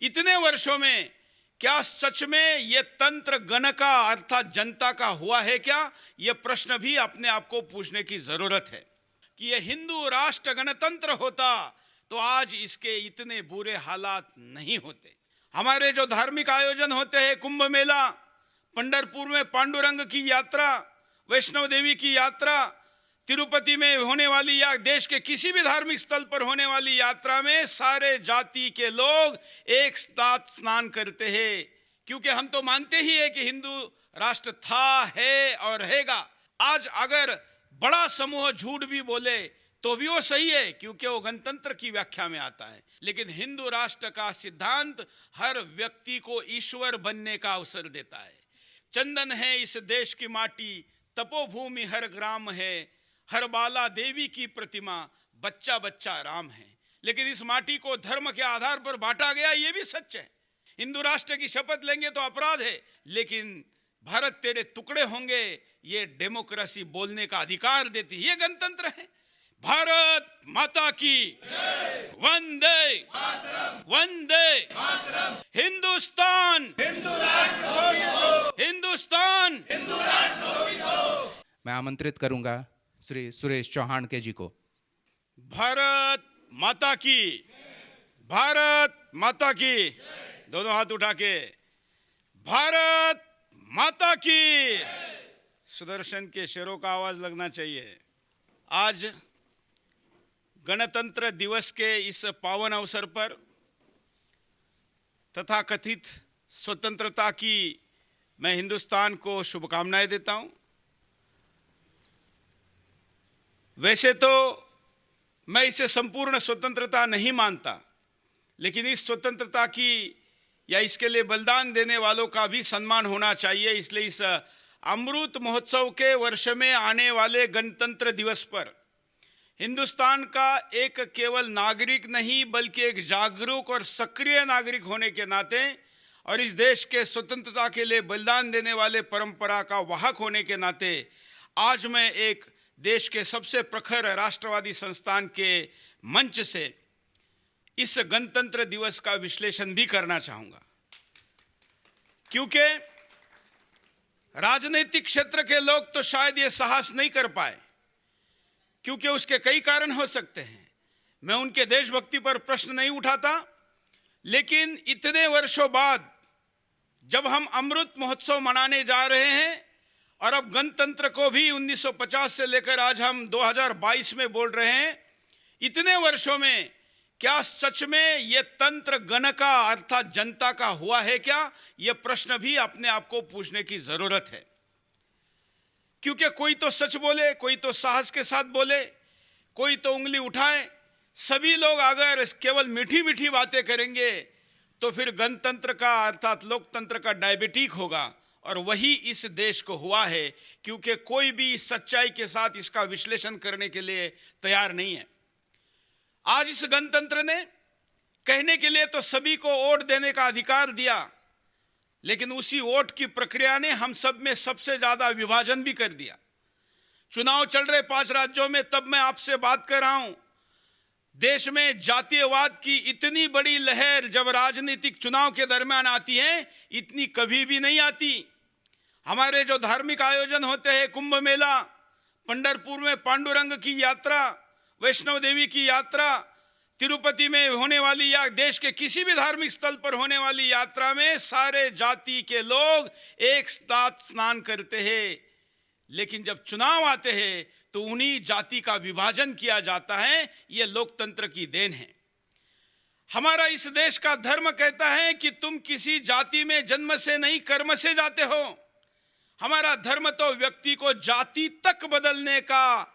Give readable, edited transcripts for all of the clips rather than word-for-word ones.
इतने वर्षों में क्या सच में ये तंत्र गण का अर्थात जनता का हुआ है क्या? ये प्रश्न भी अपने आप को पूछने की जरूरत है कि ये हिंदू राष्ट्र गणतंत्र होता तो आज इसके इतने बुरे हालात नहीं होते। हमारे जो धार्मिक आयोजन होते हैं, कुंभ मेला, पंढरपुर में पांडुरंग की यात्रा, वैष्णो देवी की यात्रा, तिरुपति में होने वाली या देश के किसी भी धार्मिक स्थल पर होने वाली यात्रा में सारे जाति के लोग एक साथ स्नान करते हैं, क्योंकि हम तो मानते ही है कि हिंदू राष्ट्र था, है और रहेगा। आज अगर बड़ा समूह झूठ भी बोले तो भी वो सही है, क्योंकि वो गणतंत्र की व्याख्या में आता है। लेकिन हिंदू राष्ट्र का सिद्धांत हर व्यक्ति को ईश्वर बनने का अवसर देता है। चंदन है इस देश की माटी, तपोभूमि हर ग्राम है, हर बाला देवी की प्रतिमा, बच्चा बच्चा राम है। लेकिन इस माटी को धर्म के आधार पर बांटा गया, ये भी सच है। हिंदू राष्ट्र की शपथ लेंगे तो अपराध है, लेकिन भारत तेरे टुकड़े होंगे ये डेमोक्रेसी बोलने का अधिकार देती है। ये गणतंत्र है। भारत माता की वंदे वंदे हिंदुस्तान, हिंदुस्तान। मैं आमंत्रित करूंगा श्री सुरेश चौहान के जी को। भारत माता की, भारत माता की, दोनों हाथ उठा के, भारत माता की। सुदर्शन के शेरों का आवाज लगना चाहिए। आज गणतंत्र दिवस के इस पावन अवसर पर तथा कथित स्वतंत्रता की मैं हिंदुस्तान को शुभकामनाएं देता हूं। वैसे तो मैं इसे संपूर्ण स्वतंत्रता नहीं मानता, लेकिन इस स्वतंत्रता की या इसके लिए बलिदान देने वालों का भी सम्मान होना चाहिए। इसलिए इस अमृत महोत्सव के वर्ष में आने वाले गणतंत्र दिवस पर हिंदुस्तान का एक केवल नागरिक नहीं बल्कि एक जागरूक और सक्रिय नागरिक होने के नाते और इस देश के स्वतंत्रता के लिए बलिदान देने वाले परंपरा का वाहक होने के नाते आज मैं एक देश के सबसे प्रखर राष्ट्रवादी संस्थान के मंच से इस गणतंत्र दिवस का विश्लेषण भी करना चाहूंगा, क्योंकि राजनीतिक क्षेत्र के लोग तो शायद ये साहस नहीं कर पाए, क्योंकि उसके कई कारण हो सकते हैं। मैं उनके देशभक्ति पर प्रश्न नहीं उठाता, लेकिन इतने वर्षों बाद जब हम अमृत महोत्सव मनाने जा रहे हैं और अब गणतंत्र को भी 1950 से लेकर आज हम 2022 में बोल रहे हैं, इतने वर्षों में क्या सच में ये तंत्र गण का अर्थात जनता का हुआ है क्या? ये प्रश्न भी अपने आप को पूछने की जरूरत है, क्योंकि कोई तो सच बोले, कोई तो साहस के साथ बोले, कोई तो उंगली उठाए। सभी लोग अगर केवल मीठी मीठी बातें करेंगे तो फिर गणतंत्र का अर्थात लोकतंत्र का डायबिटिक होगा, और वही इस देश को हुआ है, क्योंकि कोई भी सच्चाई के साथ इसका विश्लेषण करने के लिए तैयार नहीं है। आज इस गणतंत्र ने कहने के लिए तो सभी को वोट देने का अधिकार दिया, लेकिन उसी वोट की प्रक्रिया ने हम सब में सबसे ज्यादा विभाजन भी कर दिया। चुनाव चल रहे 5 राज्यों में, तब मैं आपसे बात कर रहा हूं, देश में जातीयवाद की इतनी बड़ी लहर जब राजनीतिक चुनाव के दरमियान आती है, इतनी कभी भी नहीं आती। हमारे जो धार्मिक आयोजन होते हैं, कुंभ मेला, पंढरपुर में पांडुरंग की यात्रा, वैष्णो देवी की यात्रा, तिरुपति में होने वाली या देश के किसी भी धार्मिक स्थल पर होने वाली यात्रा में सारे जाति के लोग एक साथ स्नान करते हैं, लेकिन जब चुनाव आते हैं तो उन्हीं जाति का विभाजन किया जाता है। यह लोकतंत्र की देन है। हमारा इस देश का धर्म कहता है कि तुम किसी जाति में जन्म से नहीं कर्म से जाते हो। हमारा धर्म तो व्यक्ति को जाति तक बदलने का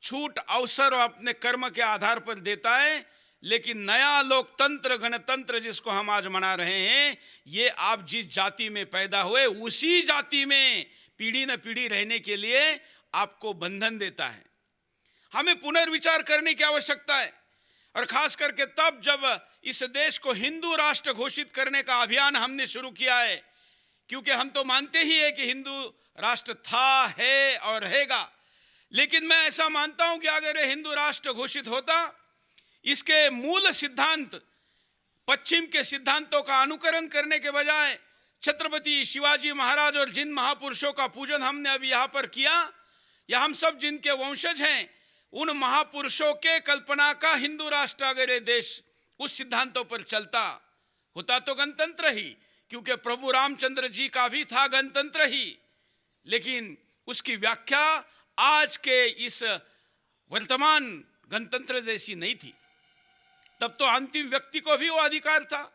छूट अवसर अपने कर्म के आधार पर देता है, लेकिन नया लोकतंत्र गणतंत्र जिसको हम आज मना रहे हैं, ये आप जिस जाति में पैदा हुए उसी जाति में पीढ़ी न पीढ़ी रहने के लिए आपको बंधन देता है। हमें पुनर्विचार करने की आवश्यकता है, और खास करके तब जब इस देश को हिंदू राष्ट्र घोषित करने का अभियान हमने शुरू किया है, क्योंकि हम तो मानते ही है कि हिंदू राष्ट्र था, है और रहेगा। लेकिन मैं ऐसा मानता हूं कि अगर ये हिंदू राष्ट्र घोषित होता, इसके मूल सिद्धांत पश्चिम के सिद्धांतों का अनुकरण करने के बजाय छत्रपति शिवाजी महाराज और जिन महापुरुषों का पूजन हमने अभी यहाँ पर किया, या हम सब जिनके वंशज हैं, उन महापुरुषों के कल्पना का हिंदू राष्ट्र अगर ये देश उस सिद्धांतों पर चलता होता तो गणतंत्र ही, क्योंकि प्रभु रामचंद्र जी का भी था गणतंत्र ही, लेकिन उसकी व्याख्या आज के इस वर्तमान गणतंत्र जैसी नहीं थी। तब तो अंतिम व्यक्ति को भी वो अधिकार था।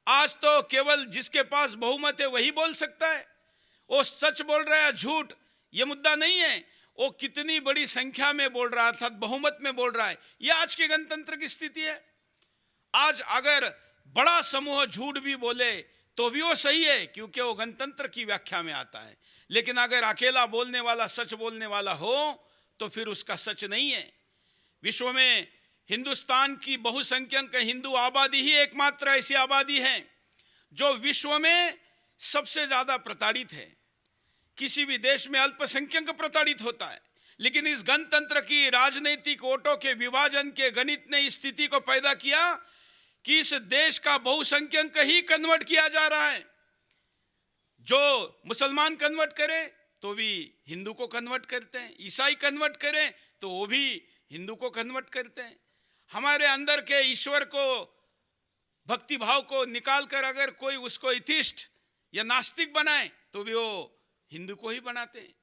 आज तो केवल जिसके पास बहुमत है वही बोल सकता है। वो सच बोल रहा है झूठ, ये मुद्दा नहीं है, वो कितनी बड़ी संख्या में बोल रहा है अर्थात बहुमत में बोल रहा है, ये आज के गणतंत्र की स्थिति है। आज अगर बड़ा समूह झूठ भी बोले तो भी वो सही है, क्योंकि वो गणतंत्र की व्याख्या में आता है। लेकिन अगर अकेला बोलने वाला सच बोलने वाला हो तो फिर उसका सच नहीं है। विश्व में हिंदुस्तान की बहुसंख्यक हिंदू आबादी ही एकमात्र ऐसी आबादी है जो विश्व में सबसे ज्यादा प्रताड़ित है। किसी भी देश में अल्पसंख्यक प्रताड़ित होता है, लेकिन इस गणतंत्र की राजनीतिक वोटों के विभाजन के गणित ने इस स्थिति को पैदा किया कि इस देश का बहुसंख्यक ही कन्वर्ट किया जा रहा है। जो मुसलमान कन्वर्ट करे तो भी हिंदू को कन्वर्ट करते हैं, ईसाई कन्वर्ट करें तो वो भी हिंदू को कन्वर्ट करते हैं। हमारे अंदर के ईश्वर को, भक्ति भाव को निकाल कर अगर कोई उसको एथिस्ट या नास्तिक बनाए तो भी वो हिंदू को ही बनाते हैं।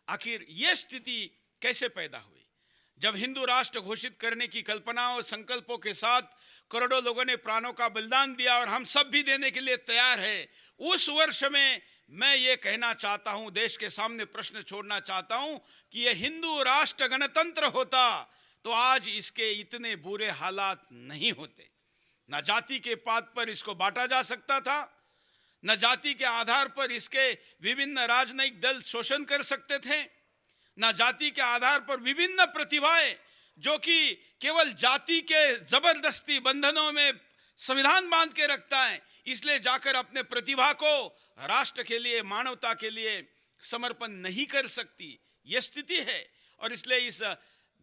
आखिर ये स्थिति कैसे पैदा हुई? जब हिंदू राष्ट्र घोषित करने की कल्पना और संकल्पों के साथ करोड़ों लोगों ने प्राणों का बलिदान दिया और हम सब भी देने के लिए तैयार है, उस वर्ष में मैं ये कहना चाहता हूं, देश के सामने प्रश्न छोड़ना चाहता हूं कि ये हिंदू राष्ट्र गणतंत्र होता तो आज इसके इतने बुरे हालात नहीं होते। न जाति के पात पर इसको बांटा जा सकता था, न जाति के आधार पर इसके विभिन्न राजनयिक दल शोषण कर सकते थे, न जाति के आधार पर विभिन्न प्रतिभाएं जो कि केवल जाति के जबरदस्ती बंधनों में संविधान बांध के रखता है, इसलिए जाकर अपने प्रतिभा को राष्ट्र के लिए, मानवता के लिए समर्पण नहीं कर सकती। यह स्थिति है। और इसलिए इस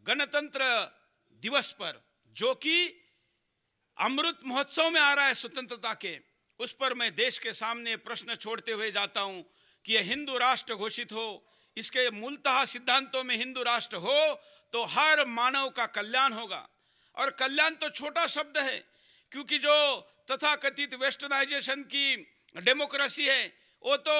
गणतंत्र दिवस पर, जो कि अमृत महोत्सव में आ रहा है स्वतंत्रता के, उस पर मैं देश के सामने प्रश्न छोड़ते हुए जाता हूं कि यह हिंदू राष्ट्र घोषित हो, इसके मूलतः सिद्धांतों में हिंदू राष्ट्र हो तो हर मानव का कल्याण होगा। और कल्याण तो छोटा शब्द है, क्योंकि जो तथाकथित वेस्टर्नाइजेशन की डेमोक्रेसी है वो तो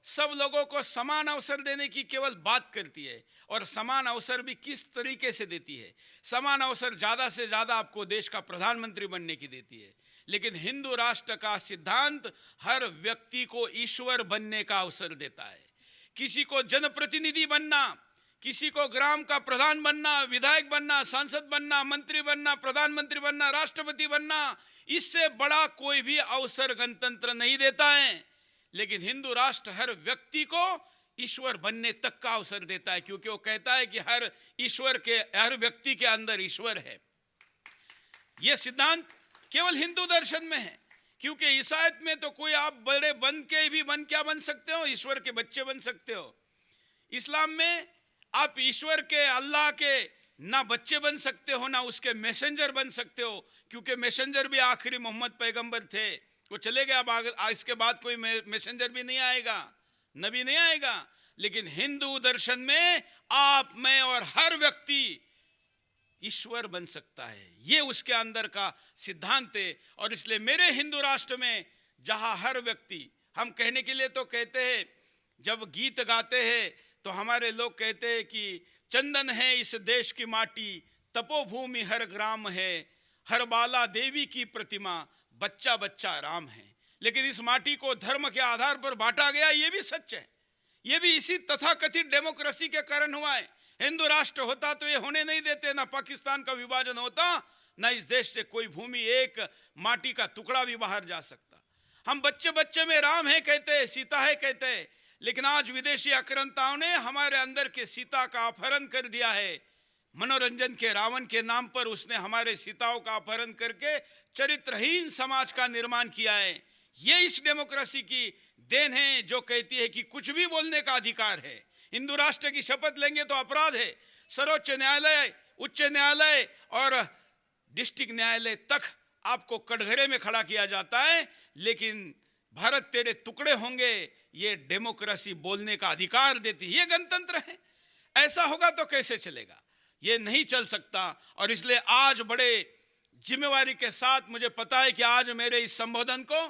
सब लोगों को समान अवसर देने की केवल बात करती है। और समान अवसर भी किस तरीके से देती है? समान अवसर ज़्यादा से ज़्यादा आपको देश का प्रधानमंत्री बनने की देती है, लेकिन हिंदू राष्ट्र का सिद्धांत हर व्यक्ति को ईश्वर बनने का अवसर देता है। किसी को जनप्रतिनिधि बनना, किसी को ग्राम का प्रधान बनना, विधायक बनना, सांसद बनना, मंत्री बनना, प्रधानमंत्री बनना, राष्ट्रपति बनना, इससे बड़ा कोई भी अवसर गणतंत्र नहीं देता है। लेकिन हिंदू राष्ट्र हर व्यक्ति को ईश्वर बनने तक का अवसर देता है, क्योंकि वो कहता है कि हर व्यक्ति के अंदर ईश्वर है। यह सिद्धांत केवल हिंदू दर्शन में है, क्योंकि ईसाईयत में तो कोई आप बड़े बन के भी क्या बन सकते हो? ईश्वर के बच्चे बन सकते हो। इस्लाम में आप ईश्वर के, अल्लाह के ना बच्चे बन सकते हो ना उसके मैसेंजर बन सकते हो, क्योंकि मैसेंजर भी आखिरी मोहम्मद पैगंबर थे, वो चले गए। अब इसके बाद कोई मैसेंजर भी नहीं आएगा, नबी नहीं आएगा। लेकिन हिंदू दर्शन में आप, मैं और हर व्यक्ति ईश्वर बन सकता है, ये उसके अंदर का सिद्धांत है। और इसलिए मेरे हिंदू राष्ट्र में जहां हर व्यक्ति, हम कहने के लिए तो कहते हैं, जब गीत गाते हैं तो हमारे लोग कहते हैं कि चंदन है इस देश की माटी, तपोभूमि हर ग्राम है, हर बाला देवी की प्रतिमा, बच्चा बच्चा राम है। लेकिन इस माटी को धर्म के आधार पर बांटा गया, ये भी सच है। ये भी इसी तथाकथित डेमोक्रेसी के कारण हुआ है। हिंदू राष्ट्र होता तो ये होने नहीं देते, ना पाकिस्तान का विभाजन होता, ना इस देश से कोई भूमि, एक माटी का टुकड़ा भी बाहर जा सकता। हम बच्चे बच्चे में राम है कहते हैं, सीता है कहते हैं, लेकिन आज विदेशी आक्रांताओं ने हमारे अंदर के सीता का अपहरण कर दिया है। मनोरंजन के रावण के नाम पर उसने हमारे सीताओं का अपहरण करके चरित्रहीन समाज का निर्माण किया है। ये इस डेमोक्रेसी की देन है जो कहती है कि कुछ भी बोलने का अधिकार है। हिंदू राष्ट्र की शपथ लेंगे तो अपराध है। सर्वोच्च न्यायालय, उच्च न्यायालय और डिस्ट्रिक्ट न्यायालय तक आपको कटघरे में खड़ा किया जाता है, लेकिन भारत तेरे टुकड़े होंगे ये डेमोक्रेसी बोलने का अधिकार देती है। ये गणतंत्र है। ऐसा होगा तो कैसे चलेगा? ये नहीं चल सकता। और इसलिए आज बड़े जिम्मेवारी के साथ, मुझे पता है कि आज मेरे इस संबोधन को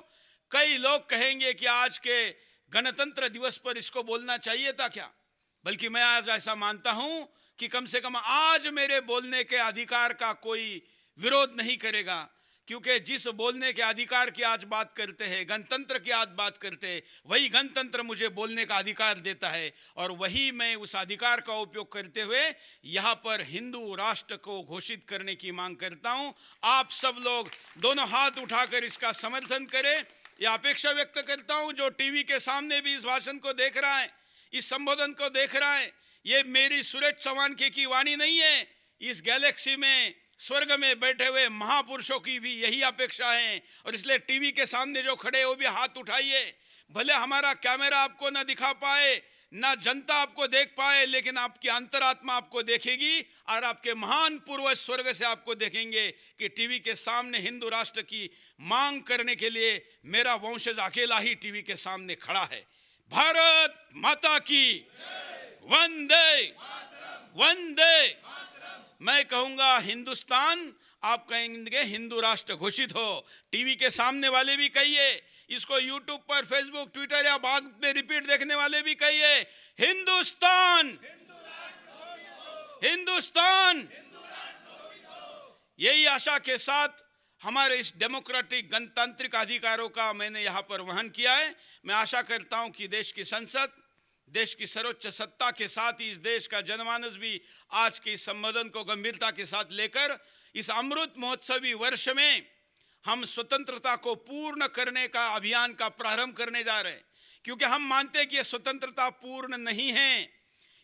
कई लोग कहेंगे कि आज के गणतंत्र दिवस पर इसको बोलना चाहिए था क्या, बल्कि मैं आज ऐसा मानता हूं कि कम से कम आज मेरे बोलने के अधिकार का कोई विरोध नहीं करेगा, क्योंकि जिस बोलने के अधिकार की आज बात करते हैं, गणतंत्र की आज बात करते हैं, वही गणतंत्र मुझे बोलने का अधिकार देता है। और वही मैं उस अधिकार का उपयोग करते हुए यहाँ पर हिंदू राष्ट्र को घोषित करने की मांग करता हूँ। आप सब लोग दोनों हाथ उठाकर इसका समर्थन करें, यह अपेक्षा व्यक्त करता हूँ। जो टीवी के सामने भी इस भाषण को देख रहा है, इस संबोधन को देख रहा है, ये मेरी सुरेश चौहान की वाणी नहीं है। इस गैलेक्सी में स्वर्ग में बैठे हुए महापुरुषों की भी यही अपेक्षा है। और इसलिए टीवी के सामने जो खड़े हो भी हाथ उठाइए। भले हमारा कैमरा आपको ना दिखा पाए, ना जनता आपको देख पाए, लेकिन आपकी अंतरात्मा आपको देखेगी और आपके महान पूर्वज स्वर्ग से आपको देखेंगे कि टीवी के सामने हिंदू राष्ट्र की मांग करने के लिए मेरा वंशज अकेला ही टीवी के सामने खड़ा है। भारत माता की वंदे वंदे। मैं कहूंगा हिंदुस्तान, आप कहेंगे हिंदू राष्ट्र घोषित हो। टीवी के सामने वाले भी कहिए, इसको यूट्यूब पर, फेसबुक, ट्विटर या बाद में रिपीट देखने वाले भी कहिए, हिंदुस्तान हिंदुस्तान। यही आशा के साथ हमारे इस डेमोक्रेटिक गणतांत्रिक अधिकारों का मैंने यहाँ पर वहन किया है। मैं आशा करता हूँ कि देश की संसद, देश की सर्वोच्च सत्ता के साथ ही इस देश का जनमानस भी आज के इस संबोधन को गंभीरता के साथ लेकर इस अमृत महोत्सवी वर्ष में हम स्वतंत्रता को पूर्ण करने का अभियान का प्रारंभ करने जा रहे हैं। क्योंकि हम मानते हैं कि यह स्वतंत्रता पूर्ण नहीं है।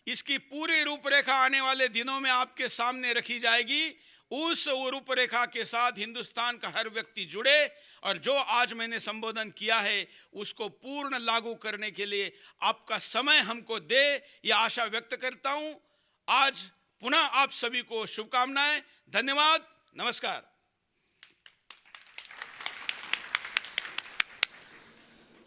इसकी पूरी रूपरेखा आने वाले दिनों में आपके सामने रखी जाएगी। उस रूपरेखा के साथ हिंदुस्तान का हर व्यक्ति जुड़े और जो आज मैंने संबोधन किया है उसको पूर्ण लागू करने के लिए आपका समय हमको दे, यह आशा व्यक्त करता हूं। आज पुनः आप सभी को शुभकामनाएं। धन्यवाद। नमस्कार।